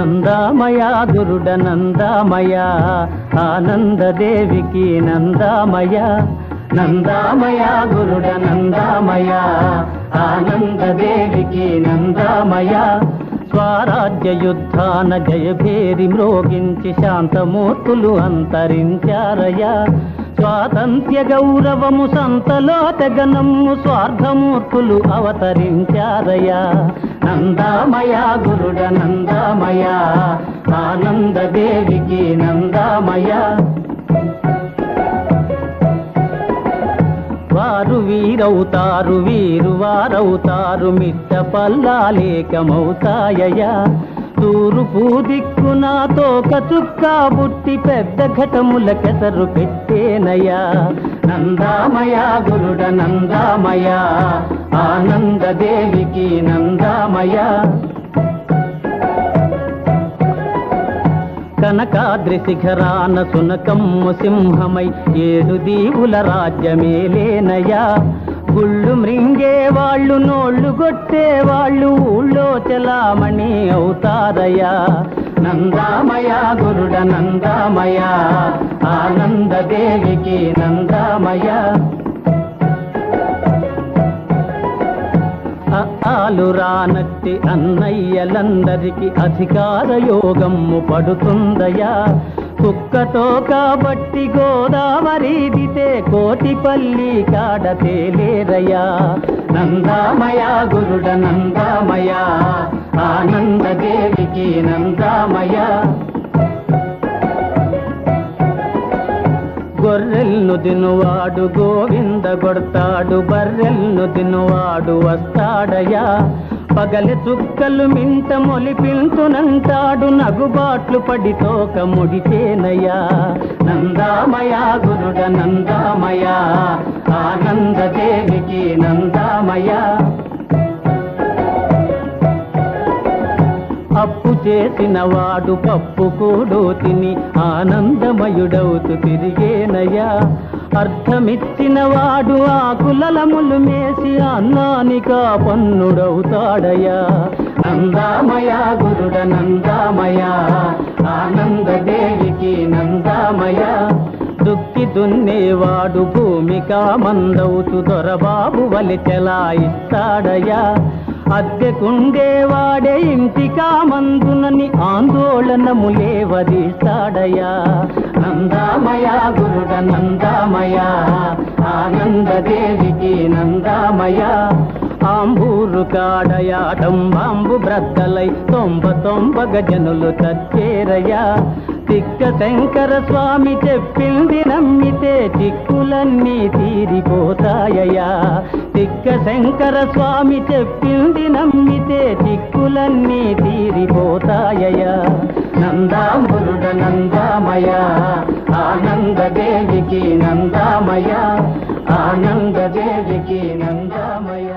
నందామయ గురుడ నందామయ ఆనందదేవికి నందామయ నందామయ గురుడ నందామయ ఆనందదేవికి నందామయ స్వరాజ్య యుద్ధాన జయభేరి మ్రోగించి శాంతమూర్తులు అంతరించారయ స్వాతంత్ర్య గౌరవము సంతలో తెగనమ్ము స్వార్థమూర్తులు అవతరించారయ నందామయ గురుడ నందామయ ఆనందదేవికి నందామయ వారు వీరవుతారు వీరు వారవుతారు మిట్ట పల్లాలేకమవుతాయ తూర్పు దిక్కున తోక చుక్క బుట్టి పెద్ద ఘటముల కెసరు పెట్టేనయా నందామయ గురుడ నందామయ ఆనందదేవికి నందామయ కనకాద్రి శిఖరాన సునకమ్ము సింహమై 7 దీవుల రాజ్యమేలేనయా గుళ్ళు మృంగే వాళ్ళు నోళ్ళు కొట్టే వాళ్ళు ఊళ్ళో చలామణి అవుతారయా నందామయ గురుడ నందామయ ఆనందదేవికి నందామయ ఆలురానట్టి అన్నయ్యలందరికి అధికార యోగము పడుతుందయా కుక్కతో కాబట్టి గోదావరి దితే కోటిపల్లి కాడ తేలేరయా నందామయ గురుడ నందామయ ఆనందదేవికి నందామయ గొర్రెల్ను దినువాడు గోవింద కొడతాడు బర్రెల్ను దినువాడు వస్తాడయా పగలి చుక్కలు మింట మొలిపించునంటాడు నగుబాట్లు పడి తోక ముడిచేనయా నందామయ గురుడ నందామయ ఆనందదేవికి నందామయ అప్పు చేసిన వాడు పప్పు కూడు తిని ఆనందమయుడవుతూ తిరిగేనయా అర్థమిచ్చిన వాడు ఆకులలములు మేసి అన్నానికా పన్నుడవుతాడయా నందామయ గురుడ నందామయ ఆనందదేవికి నందామయ దుక్కి దున్నేవాడు భూమికా మందవుతూ దొరబాబు వలి చెలాయిస్తాడయా అద్దెకుండేవాడే ఇంటికా మందునని ఆందోళనములేవదీస్తాడయా నందామయ గురుడ నందామయ ఆనందదేవికి నందామయ ఆంబూరు కాడయాటం బాంబు బ్రద్దలై 99 గజనులు చచ్చేరయా తిక్క శంకర స్వామి చెప్పింది నమ్మితే చిక్కులన్నీ తీరిపోతాయయా తిక్క శంకర స్వామి చెప్పింది నమ్మితే చిక్కులన్నీ తీరిపోతాయయా నందామురుడ నందామయ ఆనందదేవికి నందామయ ఆనందదేవికి నందామయ